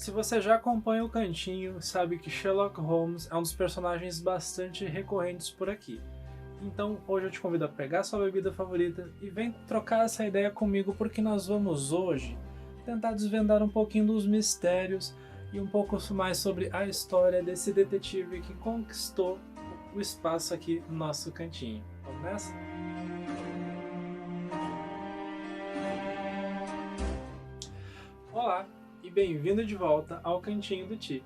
Se você já acompanha o Cantinho, sabe que Sherlock Holmes é um dos personagens bastante recorrentes por aqui. Então hoje eu te convido a pegar sua bebida favorita e vem trocar essa ideia comigo, porque nós vamos hoje tentar desvendar um pouquinho dos mistérios e um pouco mais sobre a história desse detetive que conquistou o espaço aqui no nosso Cantinho. Vamos nessa? Olá e bem-vindo de volta ao Cantinho do Ti.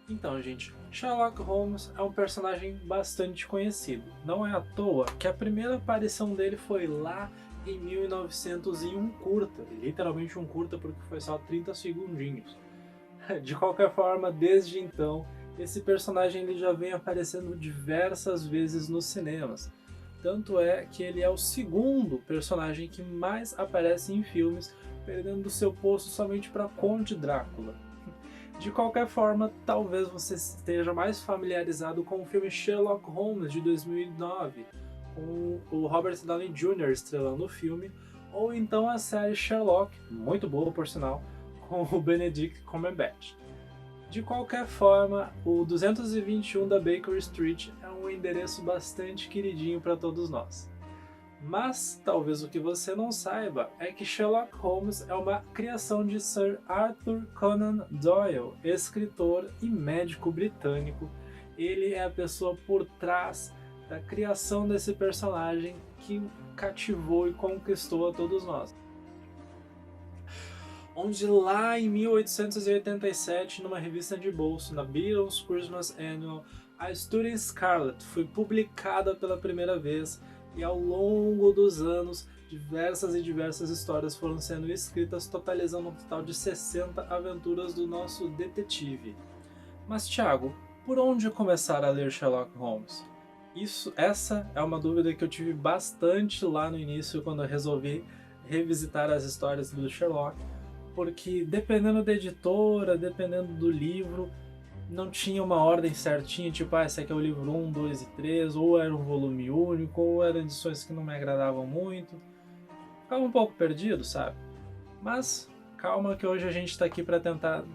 Então, gente, Sherlock Holmes é um personagem bastante conhecido. Não é à toa que a primeira aparição dele foi lá em 1901 curta, literalmente um curta porque foi só 30 segundinhos. De qualquer forma, desde então, esse personagem ele já vem aparecendo diversas vezes nos cinemas. Tanto é que ele é o segundo personagem que mais aparece em filmes, perdendo seu posto somente para Conde Drácula. De qualquer forma, talvez você esteja mais familiarizado com o filme Sherlock Holmes de 2009, com o Robert Downey Jr. estrelando o filme, ou então a série Sherlock, muito boa por sinal, com o Benedict Cumberbatch. De qualquer forma, o 221 da Baker Street é um endereço bastante queridinho para todos nós. Mas talvez o que você não saiba é que Sherlock Holmes é uma criação de Sir Arthur Conan Doyle, escritor e médico britânico. Ele é a pessoa por trás da criação desse personagem que cativou e conquistou a todos nós. Onde lá em 1887, numa revista de bolso, na Beatles Christmas Annual, a história em Scarlet foi publicada pela primeira vez. E ao longo dos anos, diversas histórias foram sendo escritas, totalizando um total de 60 aventuras do nosso detetive. Mas Thiago, por onde começar a ler Sherlock Holmes? Essa é uma dúvida que eu tive bastante lá no início, quando eu resolvi revisitar as histórias do Sherlock, porque dependendo da editora, dependendo do livro, não tinha uma ordem certinha, tipo, esse aqui é o livro 1, 2 e 3, ou era um volume único, ou eram edições que não me agradavam muito. Ficava um pouco perdido, sabe? Mas calma que hoje a gente está aqui para tentar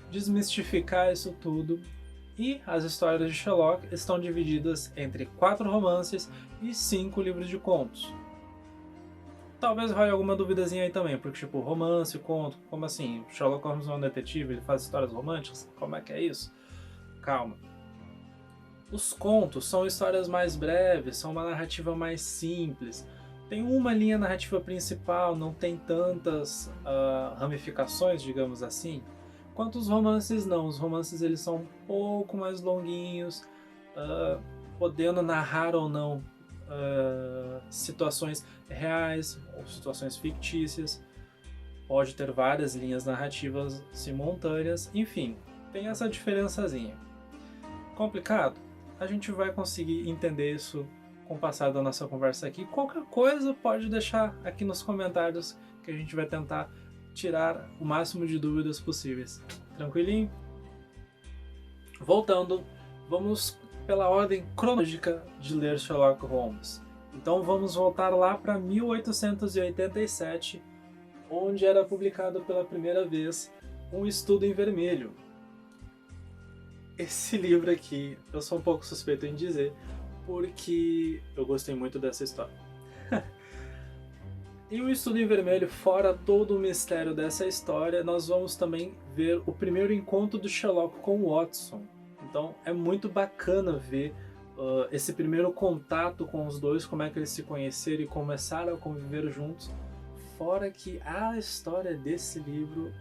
desmistificar isso tudo. E as histórias de Sherlock estão divididas entre 4 romances e 5 livros de contos. Talvez role alguma duvidazinha aí também, porque tipo, romance, conto, como assim? Sherlock Holmes é um detetive, ele faz histórias românticas? Como é que é isso? Calma. Os contos são histórias mais breves, são uma narrativa mais simples. Tem uma linha narrativa principal, não tem tantas ramificações, digamos assim. Quanto os romances não, os romances eles são um pouco mais longuinhos, podendo narrar ou não situações reais ou situações fictícias, pode ter várias linhas narrativas simultâneas, enfim, tem essa diferençazinha. Complicado? A gente vai conseguir entender isso com o passar da nossa conversa aqui. Qualquer coisa pode deixar aqui nos comentários que a gente vai tentar tirar o máximo de dúvidas possíveis. Tranquilinho? Voltando, vamos pela ordem cronológica de ler Sherlock Holmes. Então vamos voltar lá para 1887, onde era publicado pela primeira vez Um Estudo em Vermelho. Esse livro aqui, eu sou um pouco suspeito em dizer, porque eu gostei muito dessa história. Em Um Estudo em Vermelho, fora todo o mistério dessa história, nós vamos também ver o primeiro encontro do Sherlock com o Watson. Então é muito bacana ver esse primeiro contato com os dois, como é que eles se conheceram e começaram a conviver juntos. Fora que a história desse livro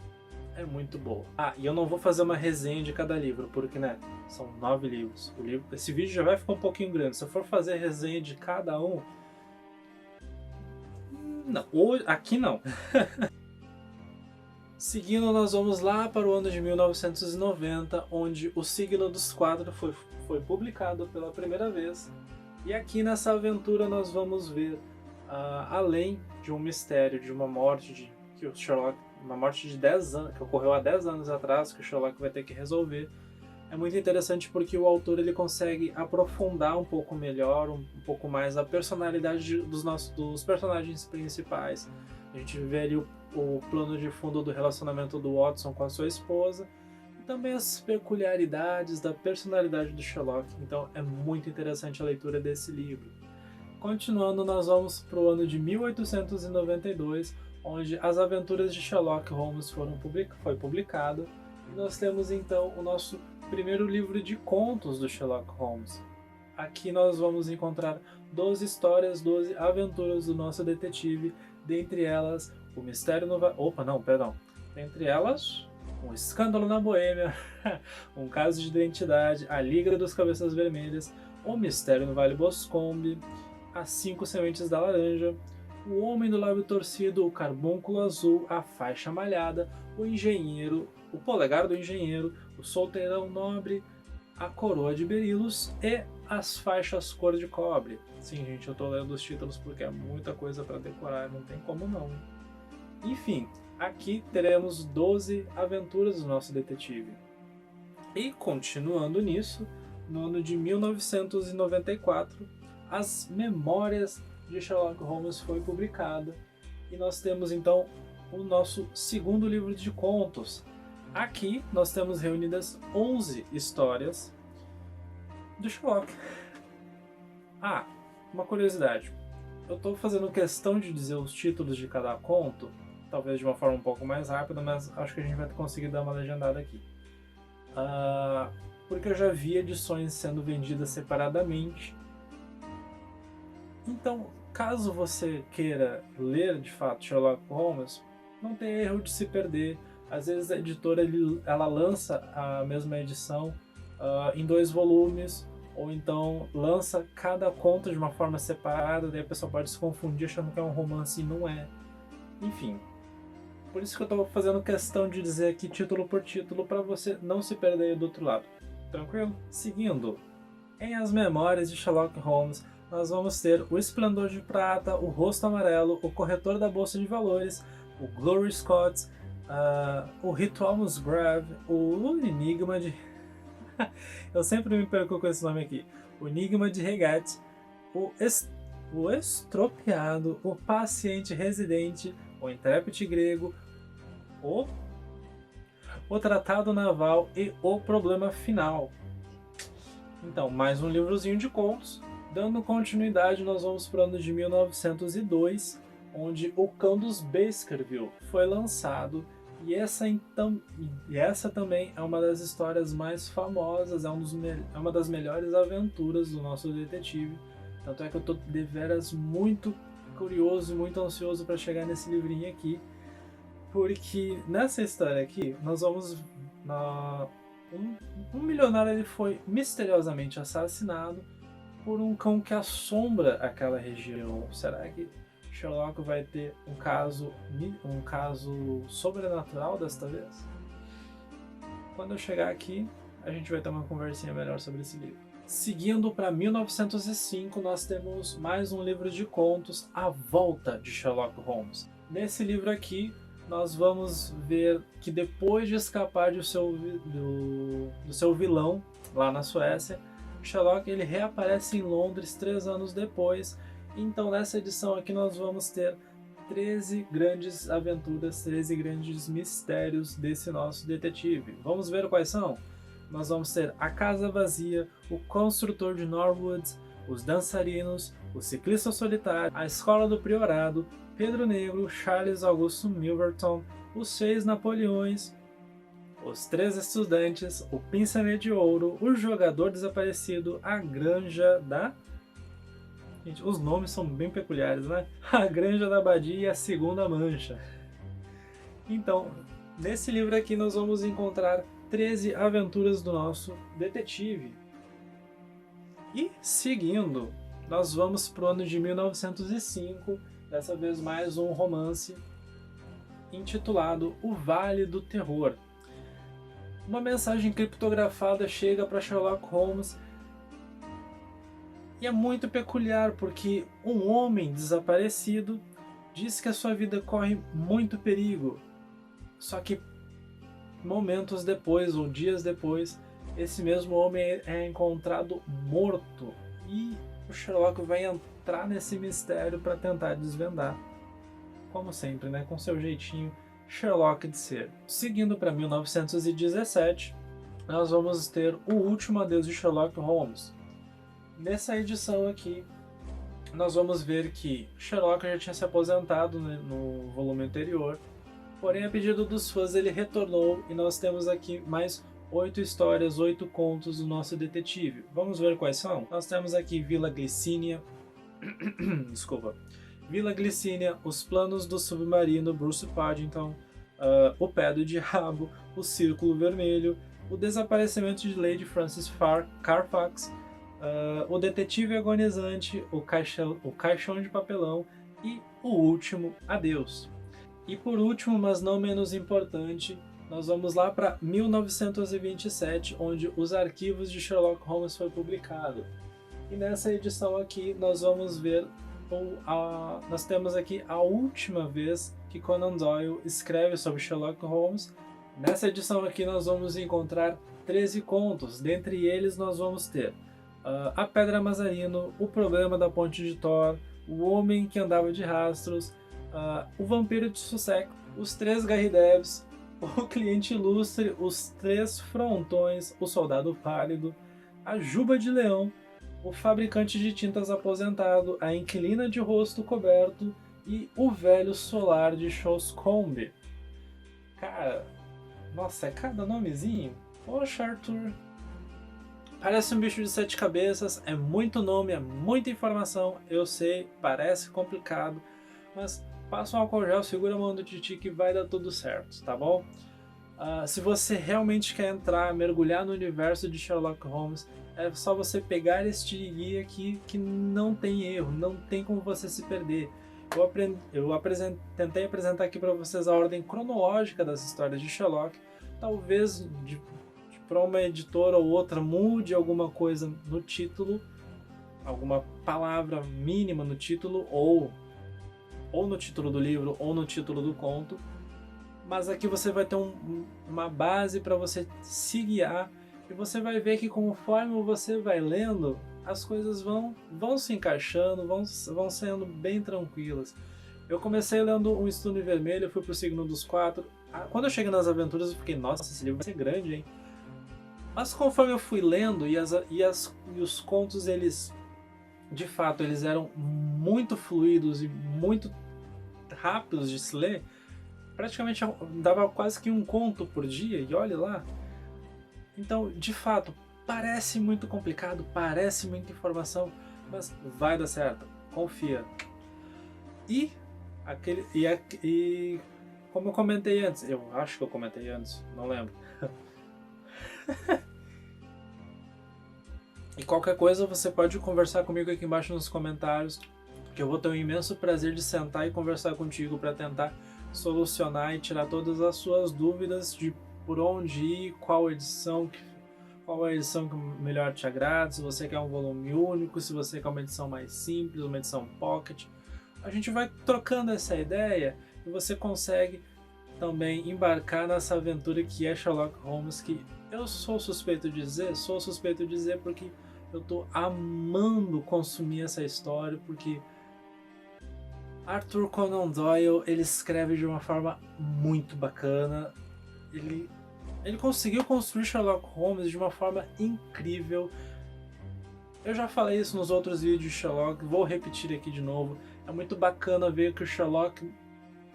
é muito boa. E eu não vou fazer uma resenha de cada livro, porque né, são 9 livros. Esse vídeo já vai ficar um pouquinho grande. Se eu for fazer resenha de cada um... Não, aqui não. Seguindo, nós vamos lá para o ano de 1990, onde O Signo dos Quatro foi publicado pela primeira vez. E aqui nessa aventura nós vamos ver, além de um mistério, de uma morte que o Sherlock, uma morte de 10 anos, que ocorreu há 10 anos atrás, que o Sherlock vai ter que resolver. É muito interessante porque o autor ele consegue aprofundar um pouco melhor, um pouco mais a personalidade dos personagens principais. A gente vê ali o plano de fundo do relacionamento do Watson com a sua esposa e também as peculiaridades da personalidade do Sherlock. Então é muito interessante a leitura desse livro. Continuando, nós vamos para o ano de 1892, onde As Aventuras de Sherlock Holmes foi publicado, e nós temos então o nosso primeiro livro de contos do Sherlock Holmes. Aqui nós vamos encontrar 12 histórias, 12 aventuras do nosso detetive, dentre elas o mistério no... Dentre elas, um escândalo na Boêmia, um caso de identidade, a Liga dos Cabeças Vermelhas, o mistério no Vale Boscombe, as 5 sementes da laranja, o homem do lábio torcido, o carbúnculo azul, a faixa malhada, o engenheiro, o polegar do engenheiro, o solteirão nobre, a coroa de berilos e as faixas cor de cobre. Sim, gente, eu tô lendo os títulos porque é muita coisa para decorar, não tem como não. Enfim, aqui teremos 12 aventuras do nosso detetive. E continuando nisso, no ano de 1994, As Memórias de Sherlock Holmes foi publicada e nós temos então o nosso segundo livro de contos. Aqui nós temos reunidas 11 histórias do Sherlock. Ah, uma curiosidade. Eu estou fazendo questão de dizer os títulos de cada conto, talvez de uma forma um pouco mais rápida, mas acho que a gente vai conseguir dar uma legendada aqui. Porque eu já vi edições sendo vendidas separadamente. Então, caso você queira ler de fato Sherlock Holmes, não tem erro de se perder. Às vezes a editora ela lança a mesma edição em 2 volumes, ou então lança cada conto de uma forma separada, daí a pessoa pode se confundir achando que é um romance e não é. Enfim, por isso que eu estou fazendo questão de dizer aqui título por título para você não se perder aí do outro lado. Tranquilo? Seguindo, em As Memórias de Sherlock Holmes, nós vamos ter o Esplendor de Prata, o Rosto Amarelo, o Corretor da Bolsa de Valores, o Glory Scott, o Ritual Musgrave, o Enigma de... Eu sempre me perco com esse nome aqui. O Enigma de Regate, o Estropiado, o Paciente Residente, o Intérprete Grego, o Tratado Naval e o Problema Final. Então, mais um livrozinho de contos. Dando continuidade, nós vamos para o ano de 1902, onde O Cão dos Baskerville foi lançado, e essa também é uma das histórias mais famosas, é uma das melhores aventuras do nosso detetive. Tanto é que eu estou deveras muito curioso e muito ansioso para chegar nesse livrinho aqui, porque nessa história aqui nós vamos... Um milionário ele foi misteriosamente assassinado por um cão que assombra aquela região. Será que Sherlock vai ter um caso sobrenatural desta vez? Quando eu chegar aqui, a gente vai ter uma conversinha melhor sobre esse livro. Seguindo para 1905, nós temos mais um livro de contos, A Volta de Sherlock Holmes. Nesse livro aqui, nós vamos ver que depois de escapar do seu vilão lá na Suécia, Sherlock ele reaparece em Londres 3 anos depois. Então nessa edição aqui nós vamos ter 13 grandes aventuras, 13 grandes mistérios desse nosso detetive. Vamos ver quais são? Nós vamos ter A Casa Vazia, O Construtor de Norwood, Os Dançarinos, O Ciclista Solitário, A Escola do Priorado, Pedro Negro, Charles Augusto Milverton, Os 6 Napoleões, Os 3 Estudantes, O Pince-Nez de Ouro, O Jogador Desaparecido, A Granja da... Gente, os nomes são bem peculiares, né? A Granja da Abadia e A Segunda Mancha. Então, nesse livro aqui nós vamos encontrar 13 aventuras do nosso detetive. E seguindo, nós vamos para o ano de 1905, dessa vez mais um romance intitulado O Vale do Terror. Uma mensagem criptografada chega para Sherlock Holmes e é muito peculiar porque um homem desaparecido diz que a sua vida corre muito perigo. Só que momentos depois ou dias depois, esse mesmo homem é encontrado morto e o Sherlock vai entrar nesse mistério para tentar desvendar como sempre, né, com seu jeitinho Sherlock de ser. Seguindo para 1917, nós vamos ter O Último Adeus de Sherlock Holmes. Nessa edição aqui, nós vamos ver que Sherlock já tinha se aposentado, né, no volume anterior, porém a pedido dos fãs ele retornou e nós temos aqui mais 8 histórias, 8 contos do nosso detetive. Vamos ver quais são? Nós temos aqui Vila Glicínia, desculpa, Vila Glicínia, Os Planos do Submarino, Bruce Paddington, O Pé do Diabo, O Círculo Vermelho, O Desaparecimento de Lady Frances Carfax, O Detetive Agonizante, o Caixão de Papelão e O Último Adeus. E por último, mas não menos importante, nós vamos lá para 1927, onde Os Arquivos de Sherlock Holmes foi publicado. E nessa edição aqui nós vamos ver, nós temos aqui a última vez que Conan Doyle escreve sobre Sherlock Holmes. Nessa edição aqui nós vamos encontrar 13 contos, dentre eles nós vamos ter A Pedra Mazarino, O Problema da Ponte de Thor, O Homem que Andava de Rastros, O Vampiro de Sussex, Os Três Garridebs, O Cliente Ilustre, Os Três Frontões, O Soldado Pálido, A Juba de Leão, O Fabricante de Tintas Aposentado, A Inquilina de Rosto Coberto e O Velho Solar de Shoscombe. Cara, nossa, é cada nomezinho. Poxa, Arthur. Parece um bicho de 7 cabeças, é muito nome, é muita informação, eu sei, parece complicado, mas passa um álcool gel, segura a mão do Titi que vai dar tudo certo, tá bom? Se você realmente quer entrar, mergulhar no universo de Sherlock Holmes, é só você pegar este guia aqui que não tem erro, não tem como você se perder. Tentei apresentar aqui para vocês a ordem cronológica das histórias de Sherlock, talvez para uma editora ou outra mude alguma coisa no título, alguma palavra mínima no título, ou no título do livro, ou no título do conto, mas aqui você vai ter uma base para você se guiar, e você vai ver que conforme você vai lendo, as coisas vão se encaixando, vão sendo bem tranquilas. Eu comecei lendo Um Estudo em Vermelho, fui pro Signo dos Quatro. Quando eu cheguei nas aventuras eu fiquei, nossa, esse livro vai ser grande, hein? Mas conforme eu fui lendo e os contos, eles de fato eles eram muito fluidos e muito rápidos de se ler, praticamente dava quase que um conto por dia, e olhe lá. Então, de fato, parece muito complicado, parece muita informação, mas vai dar certo, confia. E como eu comentei antes, eu acho que eu comentei antes, não lembro. E qualquer coisa você pode conversar comigo aqui embaixo nos comentários, que eu vou ter um imenso prazer de sentar e conversar contigo para tentar solucionar e tirar todas as suas dúvidas de por onde ir, qual a edição que melhor te agrada, se você quer um volume único, se você quer uma edição mais simples, uma edição pocket. A gente vai trocando essa ideia e você consegue também embarcar nessa aventura que é Sherlock Holmes, que eu sou suspeito de dizer porque eu tô amando consumir essa história, porque Arthur Conan Doyle, ele escreve de uma forma muito bacana, ele conseguiu construir Sherlock Holmes de uma forma incrível. Eu já falei isso nos outros vídeos de Sherlock, vou repetir aqui de novo. É muito bacana ver que o Sherlock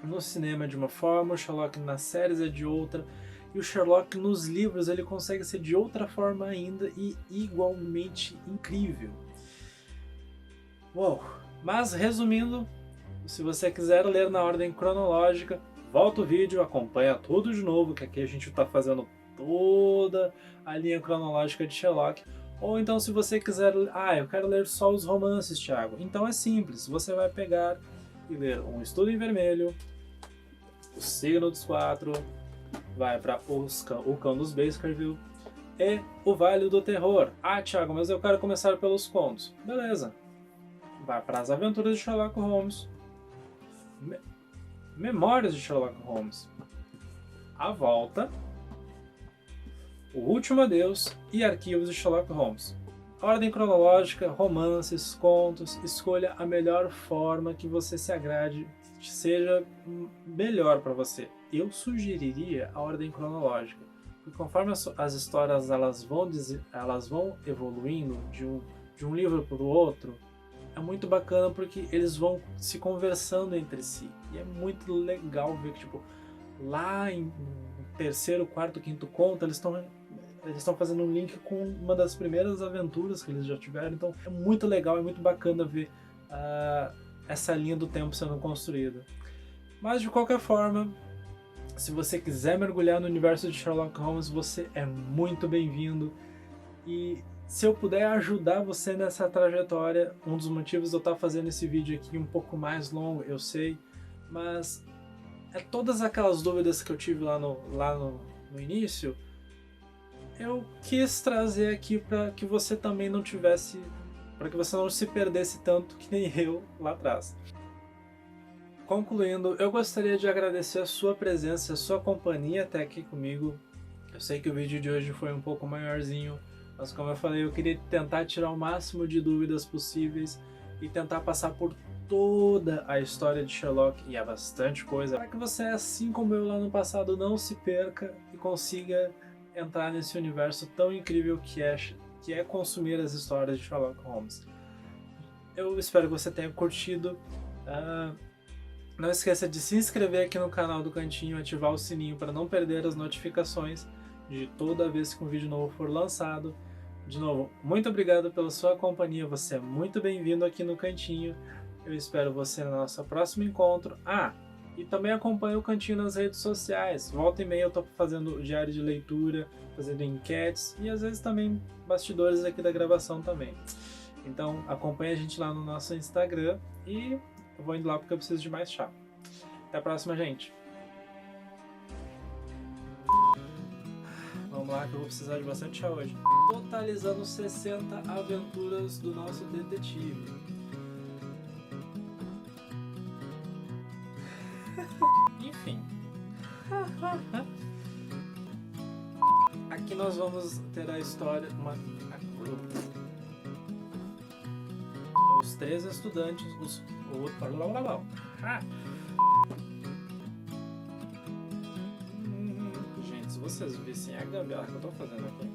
no cinema é de uma forma, o Sherlock nas séries é de outra, e o Sherlock nos livros ele consegue ser de outra forma ainda e igualmente incrível. Uou! Mas resumindo, se você quiser ler na ordem cronológica, volta o vídeo, acompanha tudo de novo, que aqui a gente está fazendo toda a linha cronológica de Sherlock. Ou então se você quiser, eu quero ler só os romances, Thiago. Então é simples, você vai pegar e ler Um Estudo em Vermelho, O Signo dos Quatro, vai para O Cão dos Baskerville e O Vale do Terror. Thiago, mas eu quero começar pelos contos. Beleza. Vai para As Aventuras de Sherlock Holmes, Memórias de Sherlock Holmes, A Volta, O Último Adeus e Arquivos de Sherlock Holmes. Ordem cronológica, romances, contos, escolha a melhor forma que você se agrade, seja melhor para você. Eu sugeriria a ordem cronológica, porque conforme as histórias elas vão evoluindo de um livro para o outro, é muito bacana porque eles vão se conversando entre si. E é muito legal ver que, tipo, lá em terceiro, quarto, quinto conto, eles estão fazendo um link com uma das primeiras aventuras que eles já tiveram. Então é muito legal, é muito bacana ver essa linha do tempo sendo construída. Mas de qualquer forma, se você quiser mergulhar no universo de Sherlock Holmes, você é muito bem-vindo. E se eu puder ajudar você nessa trajetória, um dos motivos de eu estar fazendo esse vídeo aqui um pouco mais longo, eu sei, mas todas aquelas dúvidas que eu tive lá no início, eu quis trazer aqui para que você também não tivesse, para que você não se perdesse tanto que nem eu lá atrás. Concluindo, eu gostaria de agradecer a sua presença, a sua companhia até aqui comigo. Eu sei que o vídeo de hoje foi um pouco maiorzinho, mas como eu falei, eu queria tentar tirar o máximo de dúvidas possíveis e tentar passar por toda a história de Sherlock, e é bastante coisa, para que você, assim como eu lá no passado, não se perca e consiga entrar nesse universo tão incrível que é consumir as histórias de Sherlock Holmes. Eu espero que você tenha curtido. Não esqueça de se inscrever aqui no canal do Cantinho e ativar o sininho para não perder as notificações de toda vez que um vídeo novo for lançado. De novo, muito obrigado pela sua companhia, você é muito bem-vindo aqui no Cantinho. Eu espero você no nosso próximo encontro. E também acompanhe o Cantinho nas redes sociais. Volta e meia eu tô fazendo diário de leitura, fazendo enquetes e às vezes também bastidores aqui da gravação também. Então acompanhe a gente lá no nosso Instagram e eu vou indo lá porque eu preciso de mais chá. Até a próxima, gente. Vamos lá que eu vou precisar de bastante chá hoje. Totalizando 60 aventuras do nosso detetive. Enfim. Aqui nós vamos ter a história... Os 3 estudantes... Gente, se vocês vissem a gambiarra que eu tô fazendo aqui...